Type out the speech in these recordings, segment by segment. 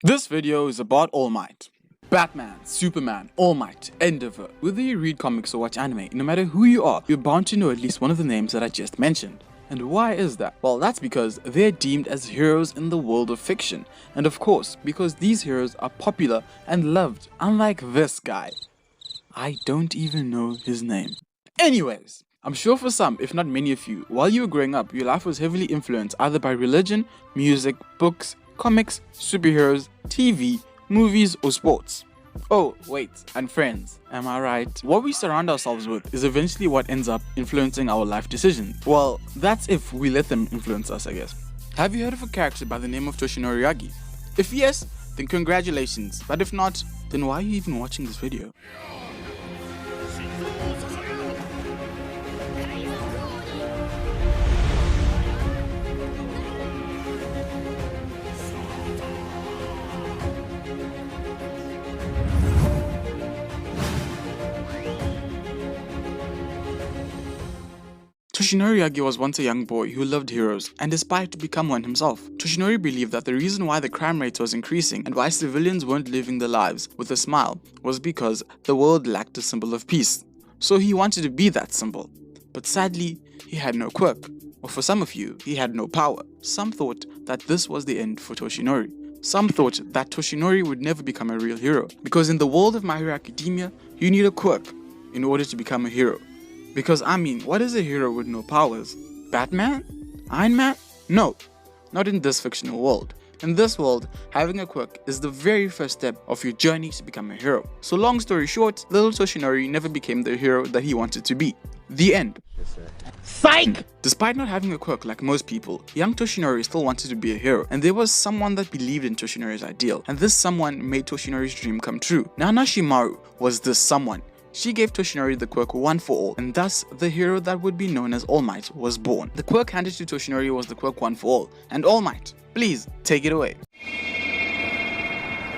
This video is about All Might. Batman, Superman, All Might, Endeavor. Whether you read comics or watch anime, no matter who you are, you're bound to know at least one of the names that I just mentioned. And why is that? Well, that's because they're deemed as heroes in the world of fiction. And of course, because these heroes are popular and loved, unlike this guy. I don't even know his name. Anyways, I'm sure for some, if not many of you, while you were growing up, your life was heavily influenced either by religion, music, books, comics, superheroes, TV, movies, or sports. Oh, wait, and friends, am I right? What we surround ourselves with is eventually what ends up influencing our life decisions. Well, that's if we let them influence us, I guess. Have you heard of a character by the name of Toshinori Yagi? If yes, then congratulations, but if not, then why are you even watching this video? Toshinori Yagi was once a young boy who loved heroes and aspired to become one himself. Toshinori believed that the reason why the crime rate was increasing and why civilians weren't living their lives with a smile was because the world lacked a symbol of peace. So he wanted to be that symbol. But sadly, he had no quirk. Or for some of you, he had no power. Some thought that this was the end for Toshinori. Some thought that Toshinori would never become a real hero, because in the world of My Hero Academia, you need a quirk in order to become a hero. Because I mean, what is a hero with no powers? Batman? Iron Man? No, not in this fictional world. In this world, having a quirk is the very first step of your journey to become a hero. So long story short, little Toshinori never became the hero that he wanted to be. The end. Psych! Despite not having a quirk like most people, young Toshinori still wanted to be a hero, and there was someone that believed in Toshinori's ideal, and this someone made Toshinori's dream come true. Nana Shimaru was this someone. She gave Toshinori the quirk One for All, and thus the hero that would be known as All Might was born. The quirk handed to Toshinori was the quirk One for All, and All Might, please take it away.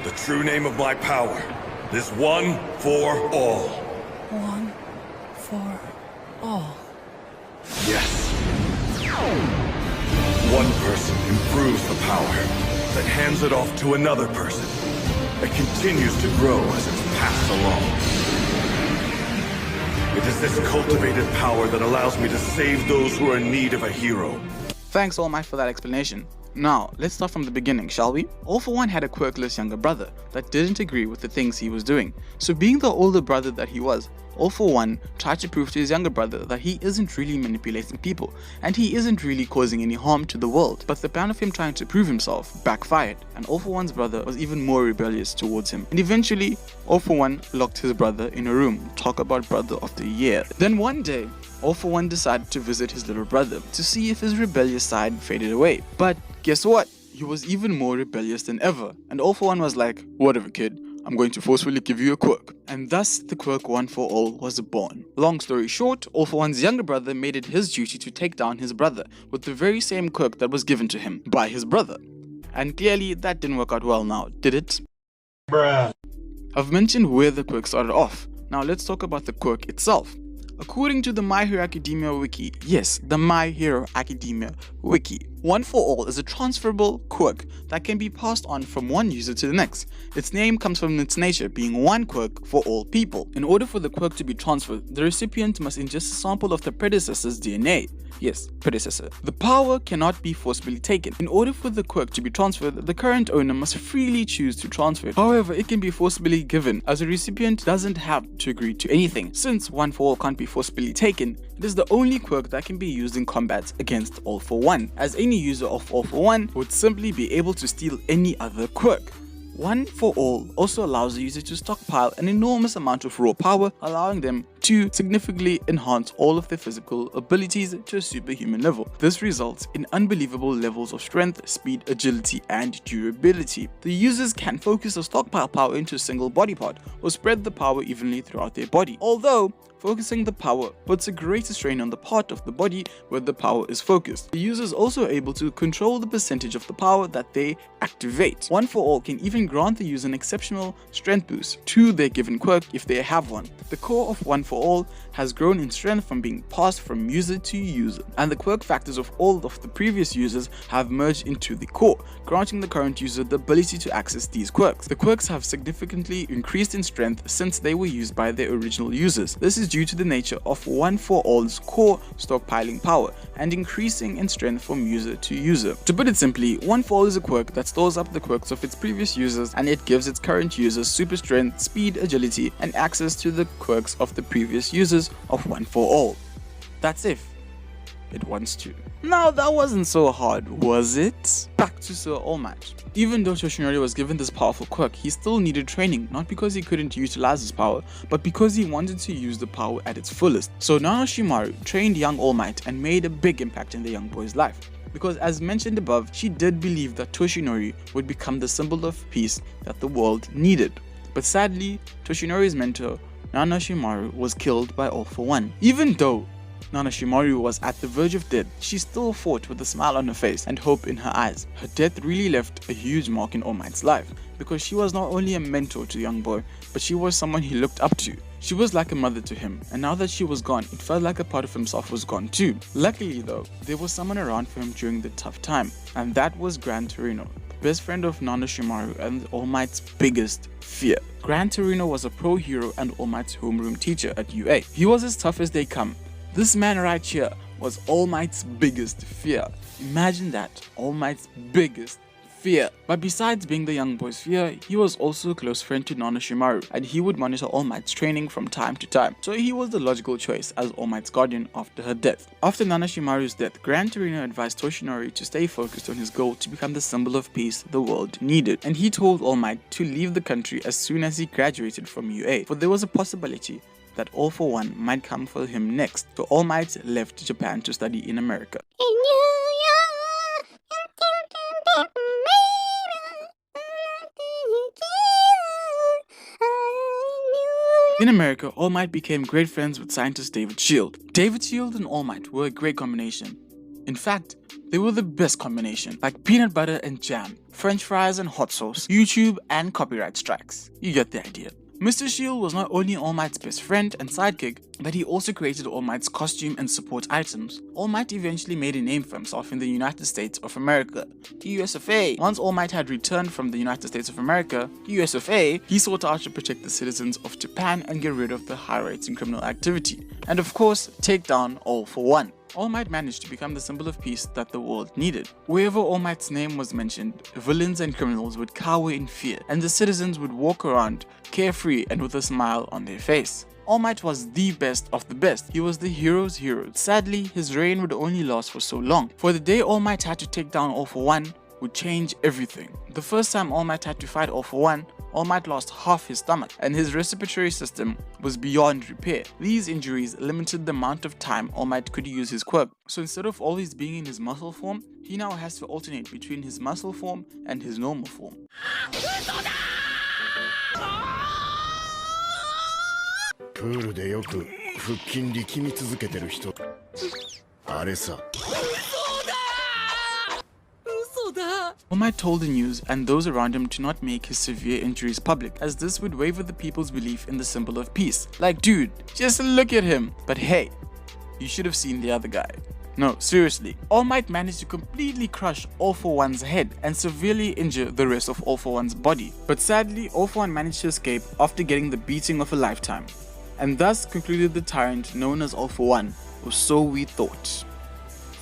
The true name of my power is One for All. One for all. Yes. One person improves the power, then hands it off to another person. It continues to grow as it's passed along. It is this cultivated power that allows me to save those who are in need of a hero. Thanks All Might for that explanation. Now, let's start from the beginning, shall we? All for One had a quirkless younger brother that didn't agree with the things he was doing. So being the older brother that he was, All for One tried to prove to his younger brother that he isn't really manipulating people and he isn't really causing any harm to the world. But the plan of him trying to prove himself backfired, and All for One's brother was even more rebellious towards him. And eventually, All for One locked his brother in a room. Talk about brother of the year. Then one day, All for One decided to visit his little brother to see if his rebellious side faded away. But guess what? He was even more rebellious than ever. And All for One was like, whatever kid, I'm going to forcefully give you a quirk. And thus the quirk One for All was born. Long story short, All for One's younger brother made it his duty to take down his brother with the very same quirk that was given to him by his brother. And clearly that didn't work out well now, did it? Bruh. I've mentioned where the quirk started off. Now let's talk about the quirk itself. According to the My Hero Academia wiki, yes, the My Hero Academia wiki, One for All is a transferable quirk that can be passed on from one user to the next. Its name comes from its nature being one quirk for all people. In order for the quirk to be transferred, the recipient must ingest a sample of the predecessor's DNA. Yes, predecessor. The power cannot be forcibly taken. In order for the quirk to be transferred, the current owner must freely choose to transfer it. However, it can be forcibly given, as a recipient doesn't have to agree to anything. Since One for All can't be forcibly taken, it is the only quirk that can be used in combat against All for One, as any user of All for One would simply be able to steal any other quirk. One for All also allows the user to stockpile an enormous amount of raw power, allowing them to significantly enhance all of their physical abilities to a superhuman level. This results in unbelievable levels of strength, speed, agility, and durability. The users can focus the stockpile power into a single body part or spread the power evenly throughout their body. Although, focusing the power puts a greater strain on the part of the body where the power is focused. The user is also able to control the percentage of the power that they activate. One for All can even grant the user an exceptional strength boost to their given quirk if they have one. The core of One for for All has grown in strength from being passed from user to user, and the quirk factors of all of the previous users have merged into the core, granting the current user the ability to access these quirks. The quirks have significantly increased in strength since they were used by their original users. This is due to the nature of One for All's core stockpiling power and increasing in strength from user to user. To put it simply, One for All is a quirk that stores up the quirks of its previous users, and it gives its current users super strength, speed, agility, and access to the quirks of the previous users of One for All. That's if it wants to. Now that wasn't so hard, was it? Back to Sir All Might. Even though Toshinori was given this powerful quirk, he still needed training, not because he couldn't utilize his power, but because he wanted to use the power at its fullest. So Nanoshimaru trained young All Might and made a big impact in the young boy's life. Because as mentioned above, she did believe that Toshinori would become the symbol of peace that the world needed. But sadly, Toshinori's mentor, Nanoshimaru, was killed by All for One. Even though Nanoshimaru was at the verge of death, she still fought with a smile on her face and hope in her eyes. Her death really left a huge mark in All Might's life, because she was not only a mentor to the young boy, but she was someone he looked up to. She was like a mother to him, and now that she was gone, it felt like a part of himself was gone too. Luckily though, there was someone around for him during the tough time, and that was Gran Torino, the best friend of Nanoshimaru and All Might's biggest fear. Gran Torino was a pro hero and All Might's homeroom teacher at UA. He was as tough as they come. This man right here was All Might's biggest fear. Imagine that, All Might's biggest fear. But besides being the young boy's fear, he was also a close friend to Nanoshimaru, and he would monitor All Might's training from time to time. So he was the logical choice as All Might's guardian after her death. After Nanoshimaru's death, Gran Torino advised Toshinori to stay focused on his goal to become the symbol of peace the world needed, and he told All Might to leave the country as soon as he graduated from UA, for there was a possibility that All for One might come for him next. So All Might left Japan to study in America. In America, All Might became great friends with scientist David Shield. David Shield and All Might were a great combination. In fact, they were the best combination, like peanut butter and jam, French fries and hot sauce, YouTube and copyright strikes. You get the idea. Mr. Shield was not only All Might's best friend and sidekick, but he also created All Might's costume and support items. All Might eventually made a name for himself in the United States of America, the US of A. Once All Might had returned from the United States of America, the US of A, he sought out to protect the citizens of Japan and get rid of the high rates in criminal activity, and of course, take down All for One. All Might managed to become the symbol of peace that the world needed. Wherever All Might's name was mentioned, villains and criminals would cower in fear, and the citizens would walk around carefree and with a smile on their face. All Might was the best of the best. He was the hero's hero. Sadly, his reign would only last for so long, for the day All Might had to take down All for One would change everything. The first time All Might had to fight All for One, All Might lost half his stomach, and his respiratory system was beyond repair. These injuries limited the amount of time All Might could use his quirk, so instead of always being in his muscle form, he now has to alternate between his muscle form and his normal form. プールでよく腹筋力み続けてる人あれさ All Might told the news and those around him to not make his severe injuries public, as this would waver the people's belief in the symbol of peace. Like, dude, just look at him. But hey, you should have seen the other guy. No, seriously. All Might managed to completely crush All for One's head and severely injure the rest of All for One's body. But sadly, All for One managed to escape after getting the beating of a lifetime, and thus concluded the tyrant known as All for One, or so we thought.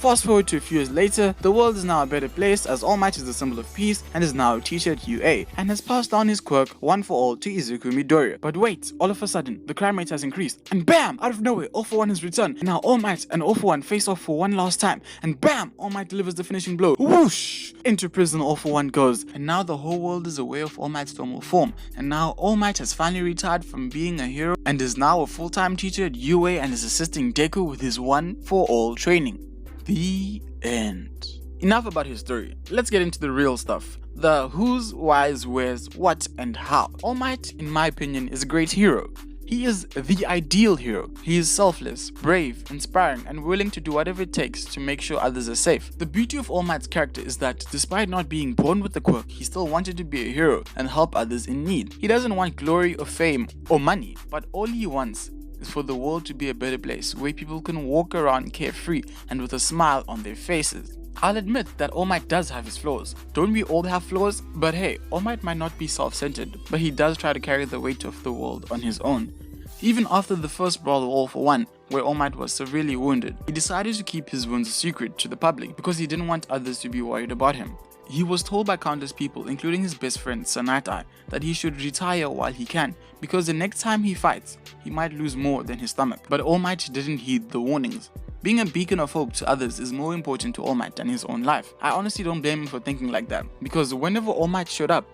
Fast forward to a few years later, the world is now a better place as All Might is the symbol of peace and is now a teacher at UA and has passed down his quirk One for All to Izuku Midoriya. But wait, all of a sudden, the crime rate has increased, and bam! Out of nowhere, All for One has returned, and now All Might and All for One face off for one last time, and bam! All Might delivers the finishing blow. Whoosh! Into prison All for One goes, and now the whole world is aware of All Might's normal form, and now All Might has finally retired from being a hero and is now a full-time teacher at UA and is assisting Deku with his One for All training. The end. Enough about his story. Let's get into the real stuff. The who's, why's, where's, what, and how. All Might, in my opinion, is a great hero. He is the ideal hero. He is selfless, brave, inspiring, and willing to do whatever it takes to make sure others are safe. The beauty of All Might's character is that despite not being born with the quirk, he still wanted to be a hero and help others in need. He doesn't want glory or fame or money, but all he wants is for the world to be a better place where people can walk around carefree and with a smile on their faces. I'll admit that All Might does have his flaws. Don't we all have flaws? But hey, All Might might not be self-centered, but he does try to carry the weight of the world on his own. Even after the first Brawl All for One, where All Might was severely wounded, he decided to keep his wounds a secret to the public because he didn't want others to be worried about him. He was told by countless people, including his best friend Sanatai, that he should retire while he can because the next time he fights, he might lose more than his stomach. But All Might didn't heed the warnings. Being a beacon of hope to others is more important to All Might than his own life. I honestly don't blame him for thinking like that, because whenever All Might showed up,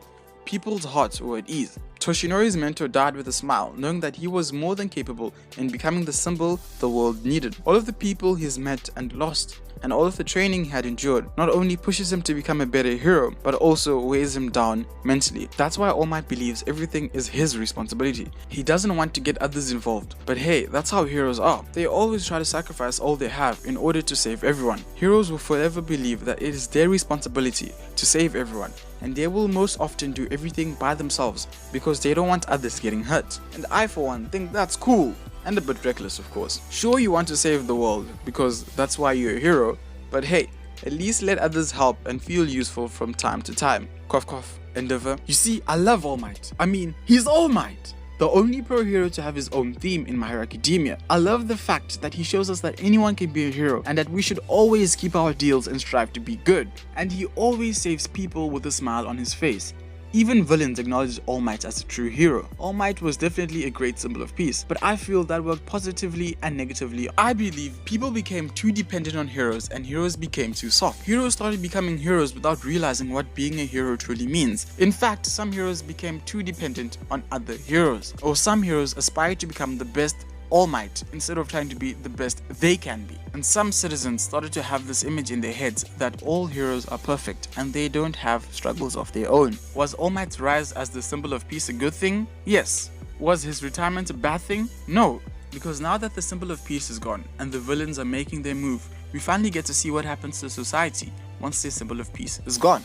people's hearts were at ease. Toshinori's mentor died with a smile, knowing that he was more than capable in becoming the symbol the world needed. All of the people he's met and lost, and all of the training he had endured, not only pushes him to become a better hero, but also weighs him down mentally. That's why All Might believes everything is his responsibility. He doesn't want to get others involved. But hey, that's how heroes are. They always try to sacrifice all they have in order to save everyone. Heroes will forever believe that it is their responsibility to save everyone, and they will most often do everything by themselves because they don't want others getting hurt. And I, for one, think that's cool. And a bit reckless, of course. Sure, you want to save the world because that's why you're a hero, but hey, at least let others help and feel useful from time to time. Cough cough, endeavor. You see, I love All Might. I mean, he's All Might, the only pro hero to have his own theme in My Hero Academia. I love the fact that he shows us that anyone can be a hero and that we should always keep our deals and strive to be good. And he always saves people with a smile on his face. Even villains acknowledge All Might as a true hero. All Might was definitely a great symbol of peace, but I feel that worked positively and negatively. I believe people became too dependent on heroes and heroes became too soft. Heroes started becoming heroes without realizing what being a hero truly means. In fact, some heroes became too dependent on other heroes, or some heroes aspired to become the best All Might instead of trying to be the best they can be. And some citizens started to have this image in their heads that all heroes are perfect and they don't have struggles of their own. Was All Might's rise as the symbol of peace a good thing? Yes. Was his retirement a bad thing? No. Because now that the symbol of peace is gone and the villains are making their move, we finally get to see what happens to society once the symbol of peace is gone.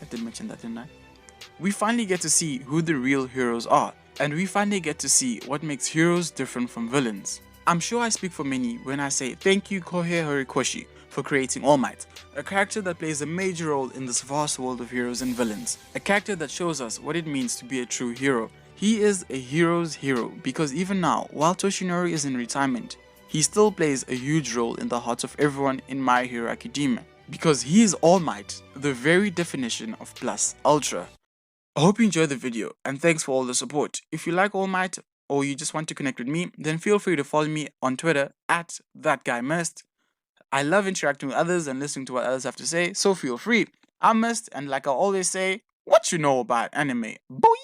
I did mention that, didn't I? We finally get to see who the real heroes are. And we finally get to see what makes heroes different from villains. I'm sure I speak for many when I say thank you Kohei Horikoshi for creating All Might, a character that plays a major role in this vast world of heroes and villains, a character that shows us what it means to be a true hero. He is a hero's hero because even now, while Toshinori is in retirement, he still plays a huge role in the hearts of everyone in My Hero Academia because he is All Might, the very definition of plus ultra. I hope you enjoyed the video and thanks for all the support. If you like All Might or you just want to connect with me, then feel free to follow me on Twitter at ThatGuyMist. I love interacting with others and listening to what others have to say, so feel free. I'm Mist, and like I always say, what you know about anime? Boy!